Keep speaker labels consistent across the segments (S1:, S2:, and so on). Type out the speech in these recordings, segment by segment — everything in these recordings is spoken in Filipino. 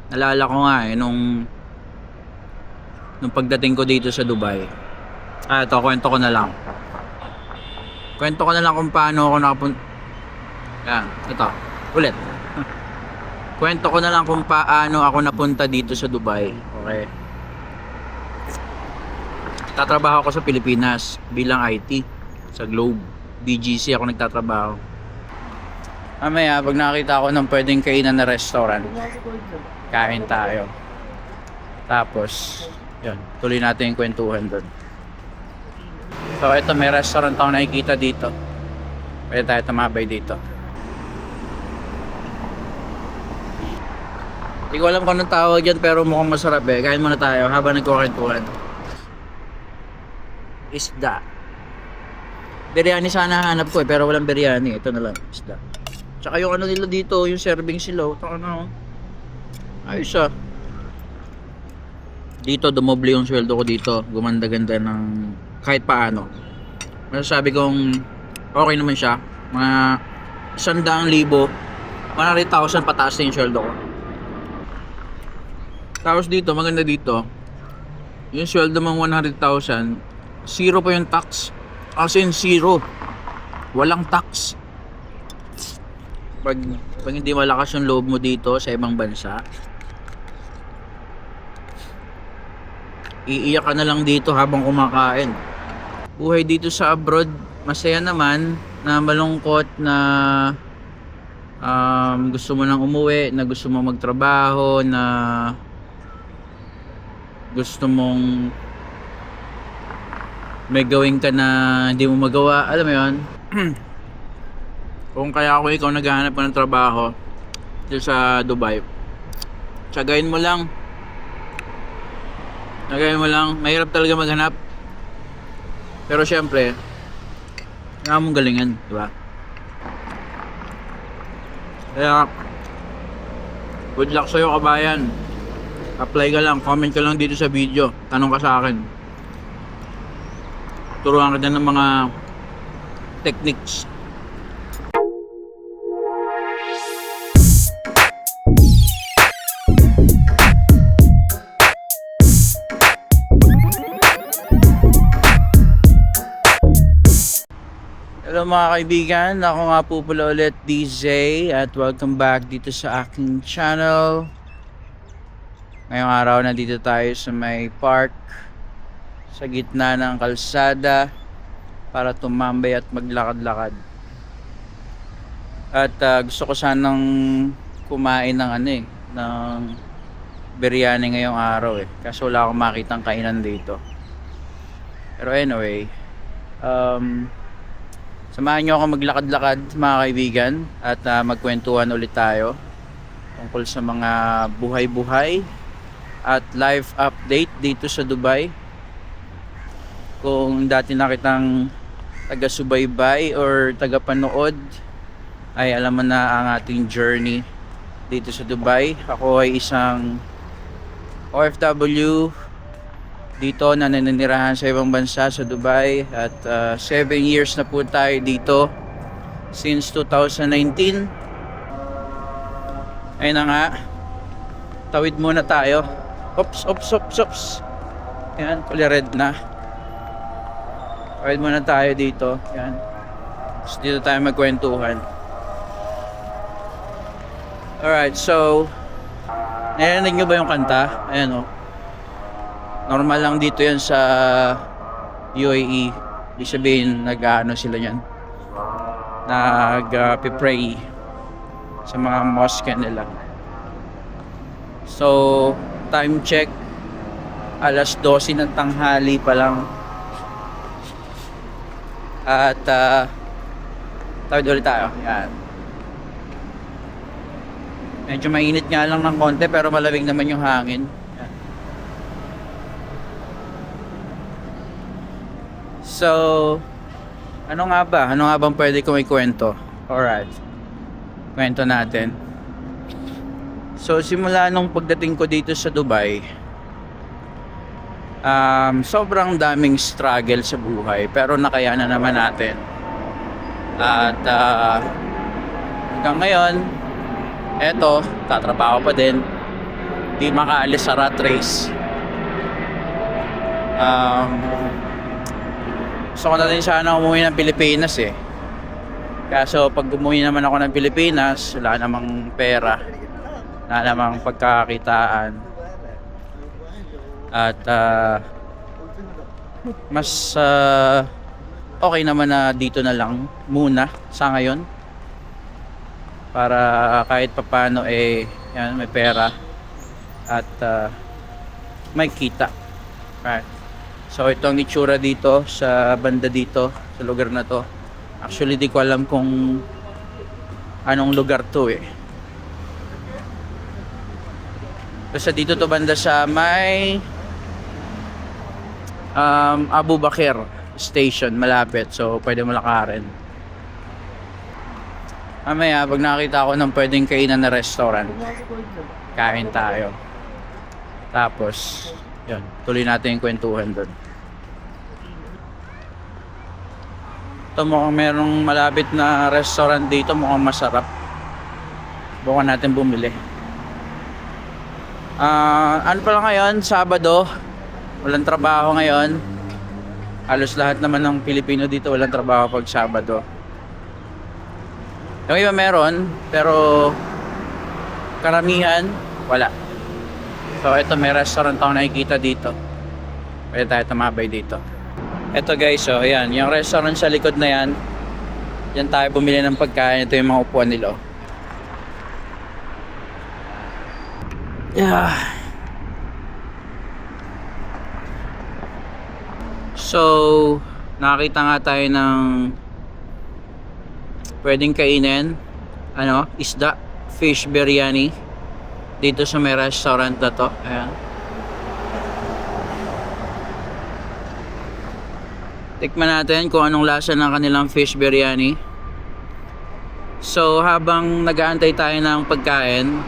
S1: Nalala ko nga nung pagdating ko dito sa Dubai. Ito, kwento ko na lang. Kwento ko na lang kung paano ako nakapunta. Yan, ito. Ulit. Kwento ko na lang kung paano ako napunta dito sa Dubai. Okay. Tatrabaho ako sa Pilipinas bilang IT sa Globe. BGC ako nagtatrabaho. Mamaya, pag nakita ko ng pwedeng kainan na restaurant, kain tayo. Tapos, yun, tuloy natin yung kwentuhan doon. So, ito may restaurant ako nakikita dito. Pwede tayo tumabay dito. Hindi ko alam kung anong tawag dyan, pero mukhang masarap eh. Kain muna tayo habang nagkukwentuhan. Isda. Biryani sana hanap ko eh, pero walang biryani. Ito na lang, isda. Tsaka yung ano nila dito, yung serving sila. Ito ano. Ayos ah. Dito, dumoble yung sweldo ko dito. Gumanda-ganda ng kahit paano. Masasabi kong okay naman siya. Mga 100,000, 100,000 pataas na yung sweldo ko. Tapos dito, maganda dito. Yung sweldo mong 100,000, zero pa yung tax. As in zero. Walang tax. Pag hindi malakas yung loob mo dito sa ibang bansa, iiyak ka na lang dito habang kumakain. Buhay dito sa abroad, masaya naman, na malungkot na gusto mo nang umuwi, na gusto mo magtrabaho, na gusto mong may gawin ka na hindi mo magawa. Alam mo yun? Kung kaya ako ikaw naghahanap ka ng trabaho dito sa Dubai, tsagain mo lang. Tsagain mo lang. Mahirap talaga maghanap. Pero syempre, kailangan mong galingan, di ba? Kaya, good luck sa'yo kabayan. Apply ka lang, comment ka lang dito sa video. Tanong ka sa akin. Turuan ka din ng mga techniques. Hello mga kaibigan, ako nga po pala ulit DJ at welcome back dito sa aking channel. Ngayong araw nandito tayo sa may park sa gitna ng kalsada para tumambay at maglakad-lakad. At gusto ko sanang kumain ng ng biryani ngayong araw eh. Kaso wala akong makitang kainan dito. Pero anyway, samahan nyo ako maglakad-lakad mga kaibigan at magkwentuhan ulit tayo tungkol sa mga buhay-buhay at life update dito sa Dubai. Kung dati na kitang taga-subaybay or taga-panood, ay alam mo na ang ating journey dito sa Dubai. Ako ay isang OFW dito na naninirahan sa ibang bansa sa Dubai at 7 years na po tayo dito since 2019. Ayun na nga, tawid muna tayo. Ops. Yan, kulay red na. Tawid muna tayo dito. Yan. Tapos dito tayo magkwentuhan. Alright, so narinig nyo ba yung kanta? Ayan o. Normal lang dito yan sa UAE. Ibig sabihin, nag-ano sila yan. Nag-pray sa mga mosque nila. So, time check. Alas 12 ng tanghali pa lang. At, tawid ulit tayo. Yan. Medyo mainit nga lang ng konti pero malamig naman yung hangin. So, ano nga ba? Ano nga bang pwede kong ikwento? Alright. Kwento natin. So, simula nung pagdating ko dito sa Dubai, sobrang daming struggle sa buhay. Pero nakayanan naman natin. At, hanggang ngayon, eto, tatrabaho pa din. di makaalis sa rat race. Gusto ko na din sana umuwi ng Pilipinas eh. Kaso pag umuwi naman ako ng Pilipinas, wala namang pera, wala namang pagkakakitaan. At mas okay naman na dito na lang muna sa ngayon. Para kahit papano yan, may pera at may kita. Right. So ito ang itsura dito sa banda dito, sa lugar na to. Actually di ko alam kung anong lugar to eh. Basta dito to banda sa may Abu Bakr station, malapit. So pwede mo lakarin. Mamaya pag nakita ko ng pwedeng kainan na restaurant, kain tayo. Tapos yun, tuloy natin yung kwentuhan doon. Ito mukhang merong malapit na restaurant dito, mukhang masarap. Bukan natin bumili. Ano pala ngayon? Sabado. Walang trabaho ngayon. Halos lahat naman ng Pilipino dito walang trabaho pag Sabado. Yung iba meron, pero karamihan wala. So ito, may restaurant ako nakikita dito. Pwede tayo tumabay dito. Ito guys, so ayan, yung restaurant sa likod na yan. Diyan tayo bumili ng pagkain. Ito yung mga upuan nila. Yeah. So, nakakita nga tayo ng pwedeng kainin. Isda, fish biryani. Dito sa may restaurant na to. Ayan. Tikman natin kung anong lasa ng kanilang fish biryani. So habang nag-aantay tayo ng pagkain,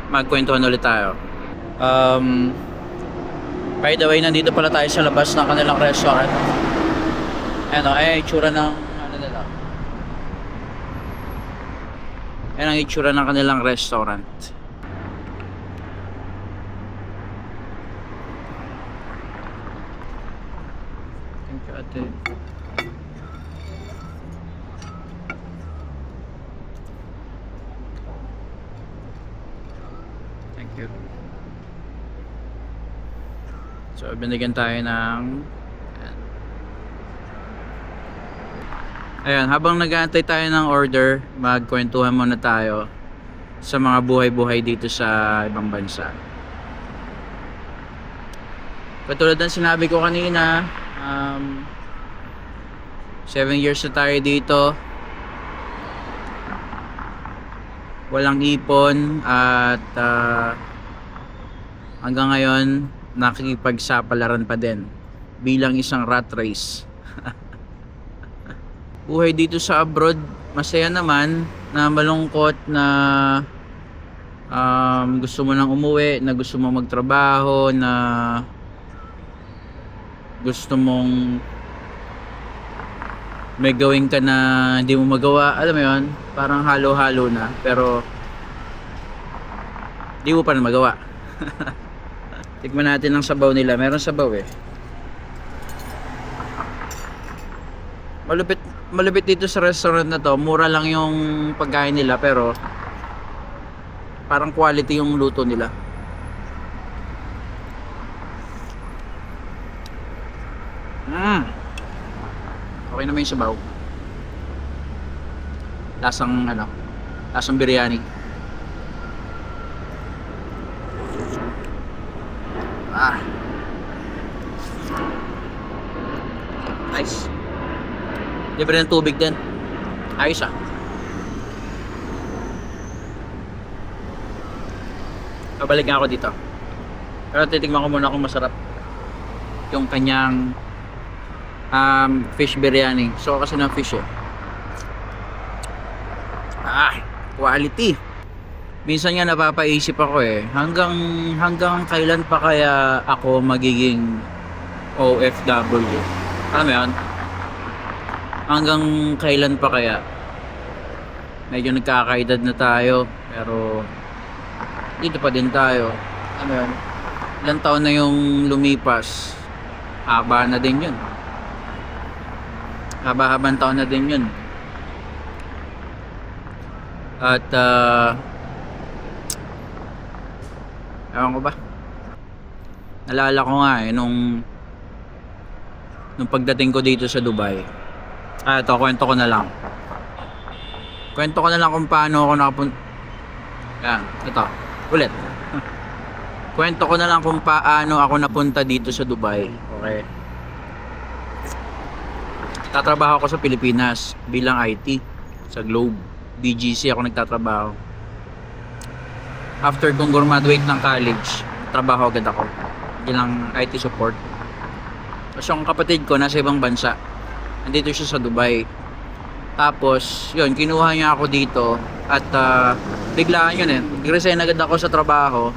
S1: magkwentuhan ulit tayo. By the way, nandito pala tayo sa labas ng kanilang restaurant. Itsura ng nila. Yan ang itsura ng kanilang restaurant. Ate. Thank you. So binigyan tayo ng ayan, habang nag-aantay tayo ng order, magkwentuhan muna tayo sa mga buhay-buhay dito sa ibang bansa. Katulad ng sinabi ko kanina, 7 years na tayo dito, walang ipon at hanggang ngayon nakikipagsapalaran pa din bilang isang rat race. Buhay dito sa abroad, masaya naman, na malungkot na gusto mo nang umuwi, na gusto mo magtrabaho, na gusto mong may gawin ka na hindi mo magawa. Alam mo yun, parang halo-halo na, pero hindi mo pa na magawa. Tikman natin ang sabaw nila. Meron sabaw eh. Malupit dito sa restaurant na to. Mura lang yung pagkain nila, pero parang quality yung luto nila. Okay naman yung sabaw. Lasang biryani. Nice. Libre ng tubig din. Ayos ah. Babalik nga ako dito. Pero titigman ko muna kung masarap yung kanyang fish biryani. So kasi ng fish eh. Quality. Minsan nga napapaisip ako eh, hanggang kailan pa kaya ako magiging OFW? Alam mo yun? Hanggang kailan pa kaya? Medyo nagkakaedad na tayo, pero dito pa din tayo. Ano yun? Ilang taon na yung lumipas. Haba na din yun. Haba-habang taon na din yun. At ewan ko ba? Nalala ko nga nung pagdating ko dito sa Dubai. Ito, kwento ko na lang. Kwento ko na lang kung paano ako nakapunta. Yan, ito. Ulit. Kwento ko na lang kung paano ako napunta dito sa Dubai. Okay. Tatrabaho ako sa Pilipinas bilang IT sa Globe. BGC ako nagtatrabaho. After kong graduate ng college, trabaho agad ako bilang IT support. Tapos yung kapatid ko nasa ibang bansa. Nandito siya sa Dubai. Tapos, yun, kinuha niya ako dito at biglaan yun Nag-resign agad ako sa trabaho.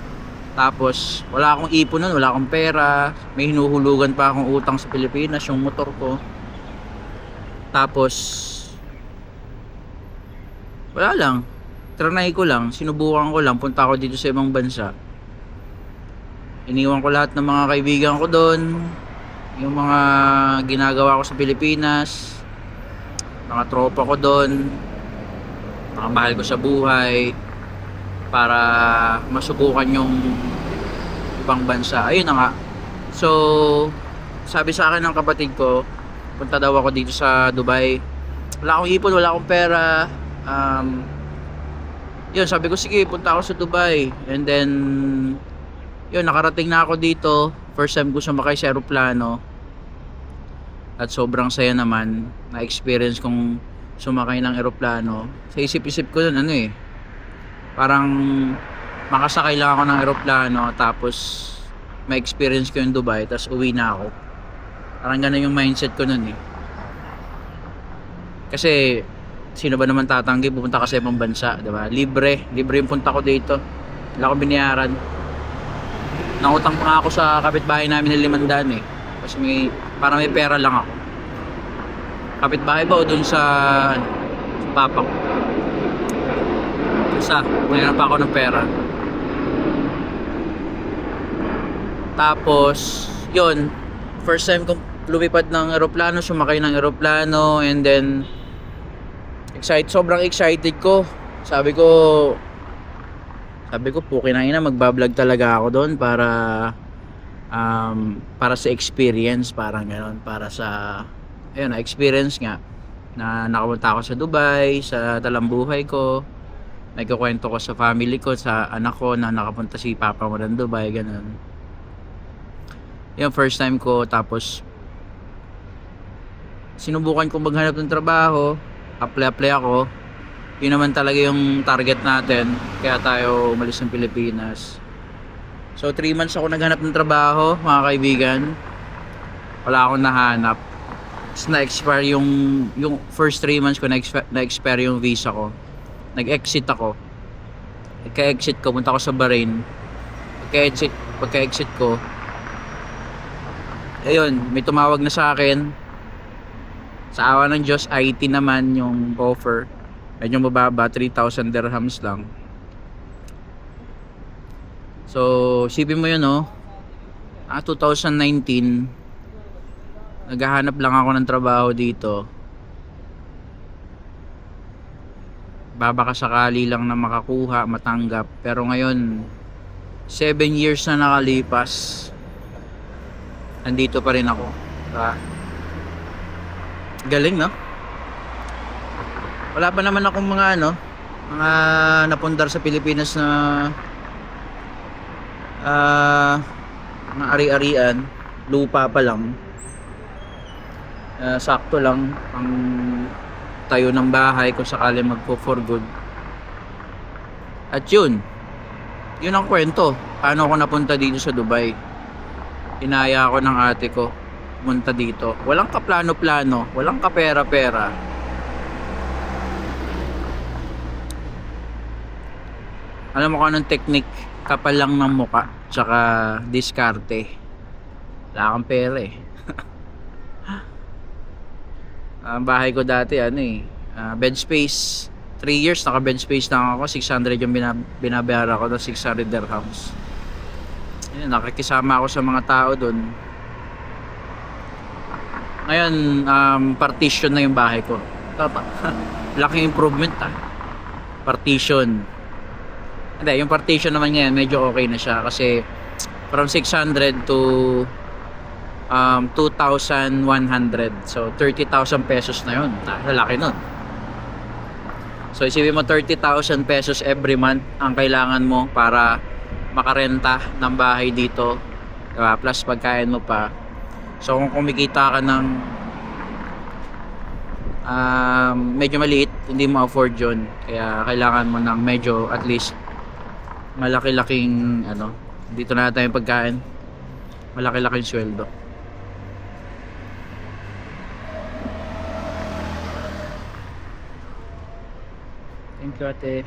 S1: Tapos, wala akong ipon nun, wala akong pera. May hinuhulugan pa akong utang sa Pilipinas, yung motor ko. Tapos, wala lang. Trinay ko lang, sinubukan ko lang, punta ako dito sa ibang bansa. Iniwan ko lahat ng mga kaibigan ko doon. Yung mga ginagawa ko sa Pilipinas. Mga tropa ko doon. Mga mahal ko sa buhay. Para masubukan yung ibang bansa. Ayun na nga. So, sabi sa akin ng kapatid ko, punta daw ako dito sa Dubai. Wala akong ipon, wala akong pera. Yun, sabi ko, sige, punta ako sa Dubai. And then, yun, nakarating na ako dito. First time ko sumakay sa aeroplano. At sobrang saya naman. Na-experience kong sumakay ng aeroplano. Sa isip-isip ko dun, parang makasakay lang ako ng aeroplano. Tapos, ma-experience ko yung Dubai. Tapos, uwi na ako. Parang ganun yung mindset ko nun Kasi, sino ba naman tatanggi pupunta ka sa ibang bansa, diba? Libre yung punta ko dito. Wala akong binayaran. Nangutang pa nga ako sa kapitbahay namin ng 500 Kasi parang may pera lang ako. Kapitbahay ba o dun sa papa ko? Mayroon pa ako ng pera. Tapos, yun, first time kong lumipad ng aeroplano, sumakay ng aeroplano, and then sobrang excited ko. Sabi ko, puki na ina, magbablog talaga ako doon para sa experience, parang gano'n, para sa experience nga na nakapunta ako sa Dubai, sa talambuhay ko. Nagkukwento ko sa family ko, sa anak ko na nakapunta si papa mo ng Dubai, gano'n. Yung first time ko. Tapos sinubukan ko maghanap ng trabaho. Apply ako. Yun naman talaga yung target natin. Kaya tayo umalis ng Pilipinas. So 3 months ako naghanap ng trabaho, mga kaibigan. Wala akong nahanap. Tapos na-expire yung first 3 months ko, na-expire yung visa ko. Nag-exit ako. Pagka-exit ko, punta ako sa Bahrain. Pagka-exit ko, ayun, may tumawag na sa akin. Sa awa ng Diyos, IT naman yung offer. Medyo mababa, 3,000 dirhams lang. So, isipin mo yun 2019, naghahanap lang ako ng trabaho dito. Babaka sakali lang na makakuha, matanggap. Pero ngayon, 7 years na nakalipas, nandito pa rin ako. Galing, no? Wala pa naman akong mga napundar sa Pilipinas na mga ari-arian. Lupa pa lang. Sakto lang ang tayo ng bahay kung sakali magpo-for good. At yun ang kwento. Paano ako napunta dito sa Dubai. Inaya ako ng ate ko pumunta dito. Walang kaplano-plano, walang kapera-pera. Alam mo kung anong technique? Kapal lang ng muka, tsaka diskarte. Wala kang pera Ang bahay ko dati bed space 3 years, naka-bed space lang ako. 600 yung binabayaran ko, 600 dirhams. Ayun, nakikisama ako sa mga tao doon. Ngayon, partition na yung bahay ko. Laking improvement Partition. Hindi, yung partition naman ngayon, medyo okay na siya. Kasi from 600 to 2,100. So, 30,000 pesos na yun. Laki nun. So, isipin mo 30,000 pesos every month ang kailangan mo para makarenta ng bahay dito, diba? Plus pagkain mo pa. So kung kumikita ka ng medyo maliit, hindi mo afford yun, kaya kailangan mo ng medyo at least malaki-laking dito na tayo yung pagkain, malaki-laking sweldo. Thank you, ate.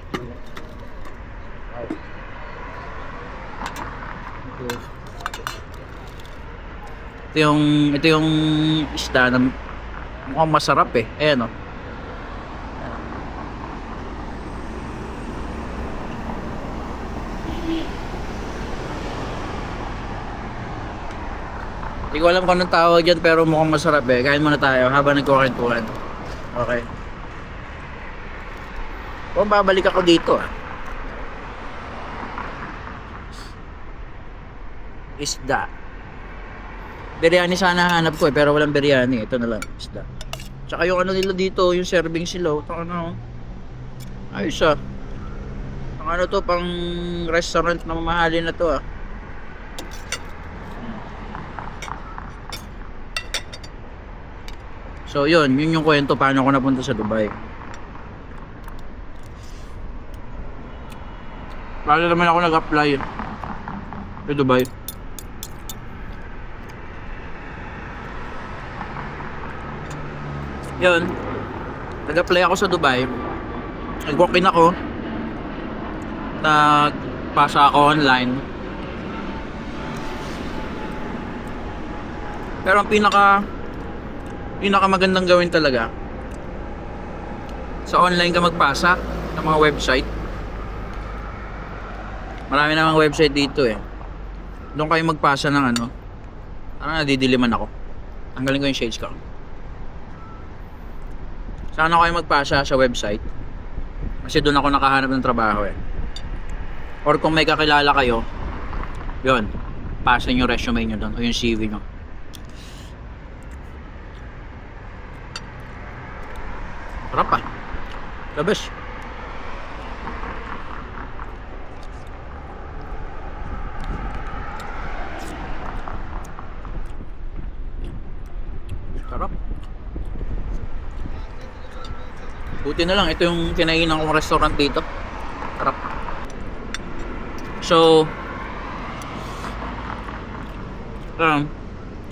S1: Ito yung isda na mukhang masarap Ayan Hindi ko alam kung anong tawag dyan, pero mukhang masarap Kain muna tayo habang nagkukwentuhan. Okay. O babalik ako dito Isda. Biryani sana hanap ko pero walang biryani. Ito na lang, isda. Tsaka yung nila dito, yung serving sila. Ayos Ang to, pang restaurant na mamahalin na to So yun yung kwento paano ako napunta sa Dubai. Paano naman ako nag-apply sa Dubai. Yun, nag-apply ako sa Dubai. Nag-walk-in ako. Nagpasa ako online. Pero ang pinaka magandang gawin talaga, sa online ka magpasa ng mga website. Marami namang website dito Doon kayo magpasa ng nadidiliman ako. Tanggalin ko yung shades ko. Saan kayo magpasa sa website? Kasi doon ako nakahanap ng trabaho Or kung may kakilala kayo, yun, pasa yung resume nyo doon o yung CV nyo. Sarap the best. Sarap. Buti na lang, ito yung kinainan kong restaurant dito. Sarap. So,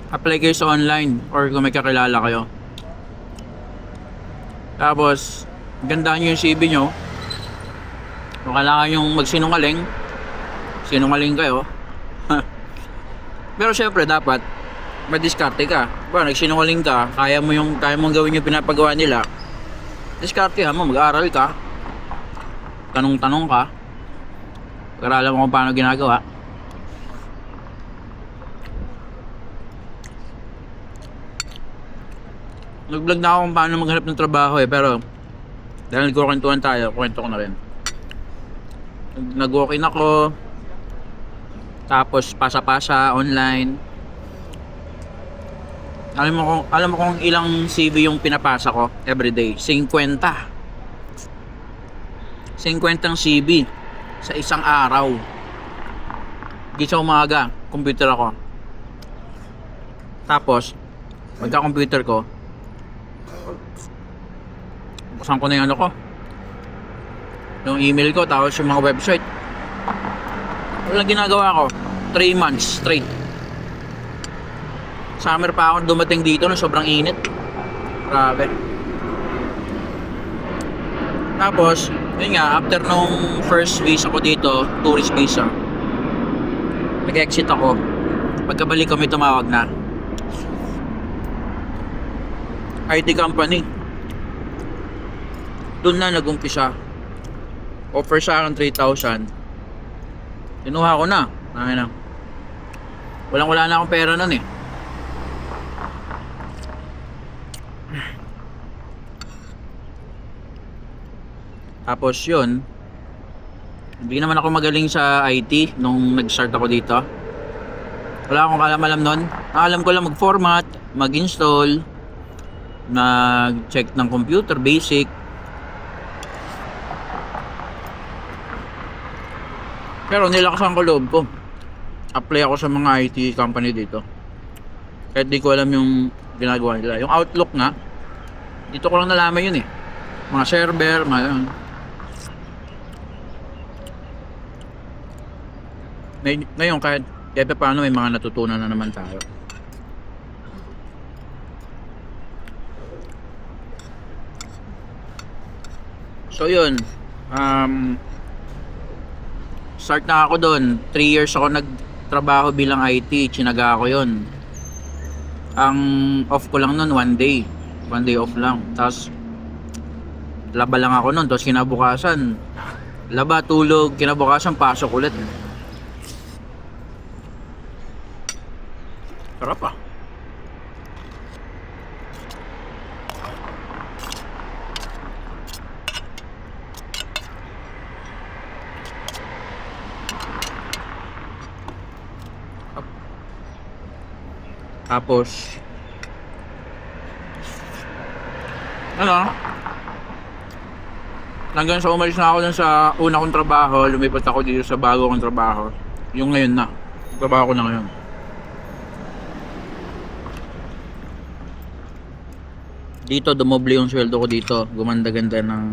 S1: apply kayo sa online or kung may kakilala kayo. Tapos, gandaan nyo yung CV nyo. Kung kailangan yung magsinungaling, sinungaling kayo. Pero syempre, dapat madiskarte ka. Nagsinungaling ka, kaya mong gawin yung pinapagawa nila. Diskarte mo, mag-aaral ka. Tanong-tanong ka. Pag-aralan mo kung paano ginagawa. Nag-vlog na ako kung paano maghanap ng trabaho pero dahil nagkukwentuhan tayo, kwento ko na rin. Nag-walk-in ako. Tapos pasa-pasa online. Alam mo kung ilang CV yung pinapasa ko everyday? 50 ang CV sa isang araw. Gisa umaga, computer ako. Tapos pagka-computer ko, buksan ko na yung yung email ko, tapos yung mga website. Walang ginagawa ko 3 months straight. Summer pa ako dumating dito na sobrang init. Grabe. Tapos, yun nga, after nung first visa ko dito, tourist visa, nag-exit ako. Pagkabalik ko may tumawag na. IT company. Doon na nag-umpisa. Offer sa akin 3,000. Kinuha ko na. Ay na. Wala na akong pera nun eh. Tapos yun, hindi naman ako magaling sa IT nung nag-start ako dito. Wala akong alam nun. Alam ko lang mag-format, mag-install, mag-check ng computer, basic. Pero nilakasan ko loob ko. Apply ako sa mga IT company dito. Kahit di ko alam yung ginagawa nila. Yung Outlook nga, dito ko lang nalaman yun eh. Mga server, mga... Ngayon kahit paano may mga natutunan na naman tayo. So yun, start na ako doon. 3 years ako nagtrabaho bilang IT. Tsinaga ako yun. Ang off ko lang nun 1 day. 1 day off lang. Tapos laba lang ako nun. Tapos kinabukasan laba, tulog. Kinabukasan pasok ulit. Sarap ah. Tapos ano, hanggang sa umalis na ako dun sa una kong trabaho, lumipat ako dito sa bago kong trabaho. Yung ngayon na, trabaho ko na ngayon. Dito dumoble yung sweldo ko dito. Gumanda-ganda ng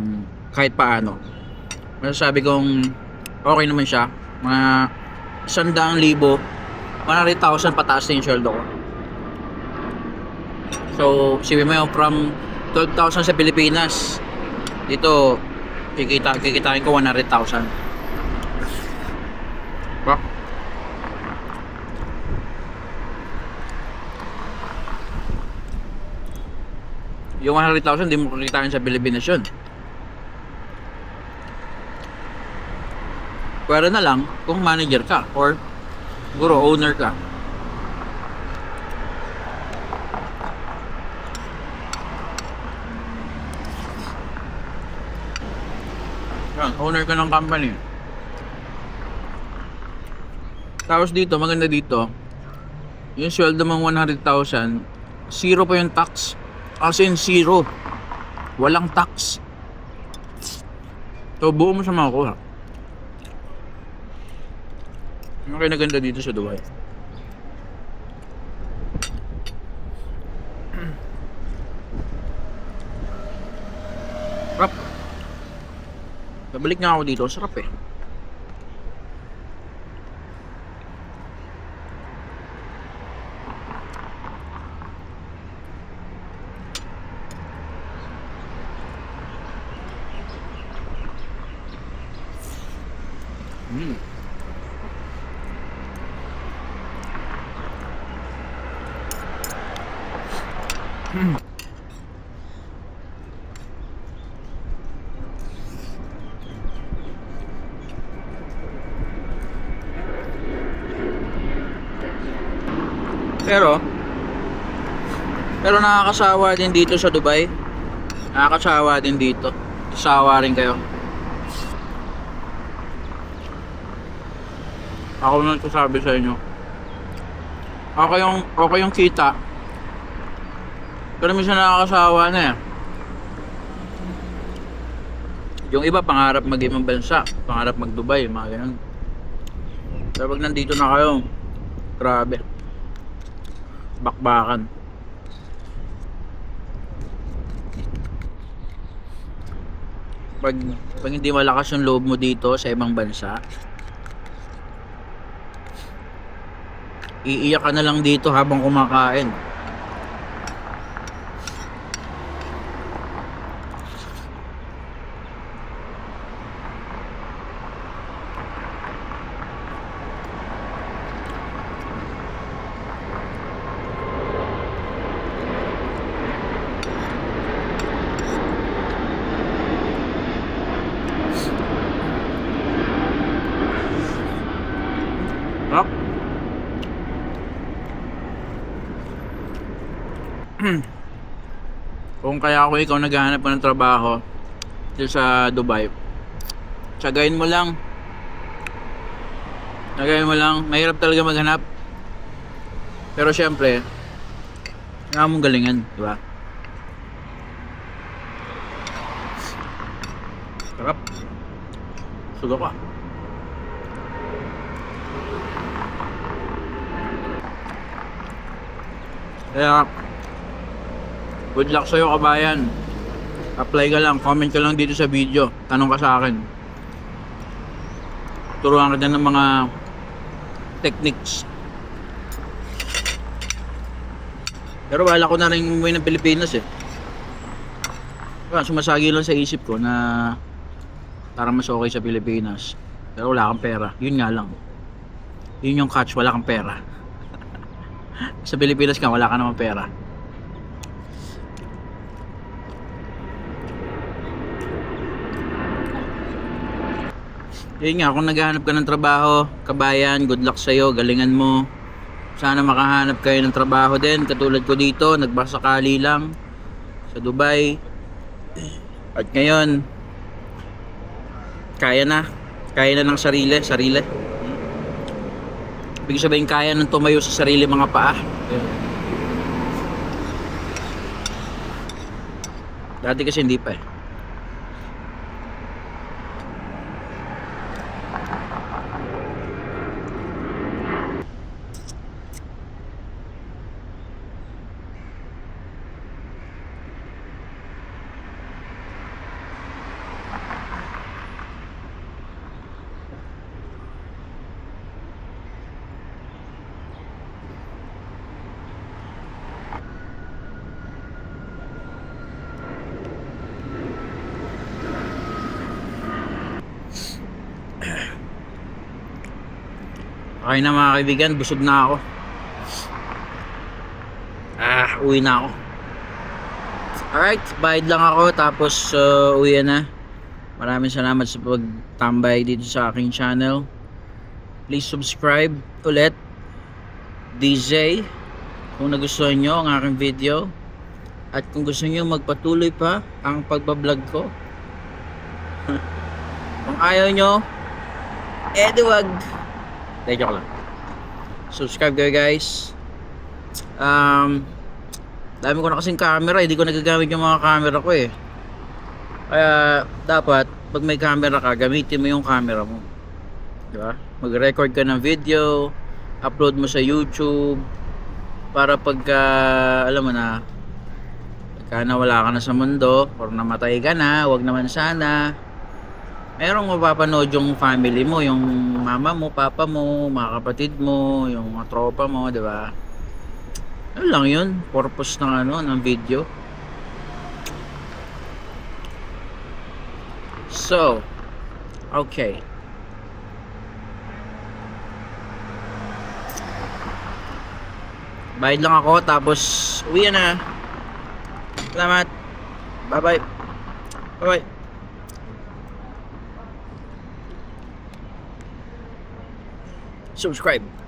S1: kahit paano. Masasabi kong okay naman siya. Mga 100,000, 100,000 pataas na yung sweldo ko. So, sabi mo yung from 12,000 sa Pilipinas, dito kikitain ko 100,000. Ba? Yung 100,000 di mo kikitain sa Pilipinas yun. Pwede na lang kung manager ka or siguro owner ka. Yan, owner ka ng company. Tapos dito, maganda dito, yung sweldo mong 100,000, zero pa yung tax. As in zero. Walang tax. So buo mo siya makukuha. Ano kaya naganda dito sa Dubai? Sarap. Babalik nga ako dito. Sarap eh. Pero nakakasawa din dito sa Dubai. Nakakasawa din dito. Sawa rin kayo. Ako na nagsasabi sa inyo. Okay yung kita. Pero minsan nakakasawa na eh. Yung iba pangarap mag-ibang bansa, pangarap mag-Dubai, mga ganun. Pero pag nandito na kayo, grabe. Bakbakan. Pag hindi malakas yung loob mo dito sa ibang bansa, iiyak ka na lang dito habang kumakain. Sarap. Kung kaya ako ikaw naghahanap ng trabaho dito sa Dubai, tsagain mo lang. Tsagain mo lang. Mahirap talaga maghanap. Pero syempre, kailangan mong galingan, di ba? Sarap. Suga ka. Kaya, good luck sa'yo kabayan. Apply ka lang, comment ka lang dito sa video. Tanong ka sa akin. Turuan ka din ng mga techniques. Pero wala ko na rin umuwi ng Pilipinas eh. Sumasagi lang sa isip ko na parang mas okay sa Pilipinas. Pero wala kang pera. Yun nga lang. Yun yung catch, wala kang pera. Sa Pilipinas ka, wala ka naman pera. Yun nga, kung naghahanap ka ng trabaho, kabayan, good luck sa'yo, galingan mo. Sana makahanap kayo ng trabaho din, katulad ko dito, nagbasakali lang sa Dubai. At ngayon, kaya na ng sarili. Ibig sabihin, kaya nang tumayo sa sarili mga paa. Dati kasi hindi pa eh. Okay na mga kaibigan, busog na ako. Uwi na ako. Alright, bayad lang ako tapos uwi na. Maraming salamat sa pagtambay dito sa aking channel. Please subscribe ulit. DJ, kung nagustuhan nyo ang aking video. At kung gusto nyo magpatuloy pa ang pagbablog ko. Kung ayaw nyo, wag. Joke lang. Subscribe kayo guys. Dami ko na kasing camera, hindi ko nagagamit yung mga camera ko eh. Kaya dapat pag may camera ka, gamitin mo yung camera mo. Diba? Mag-record ka ng video, upload mo sa YouTube para pagka alam mo na, pagka nawala ka na sa mundo or namatay ka na, wag naman sana, merong mapapanood yung family mo, yung mama mo, papa mo, mga kapatid mo, yung mga tropa mo, di ba? Ano lang yun, purpose ng video. So, okay. Bayad lang ako, tapos uwi na. Salamat. Bye-bye. Bye-bye. Subscribe.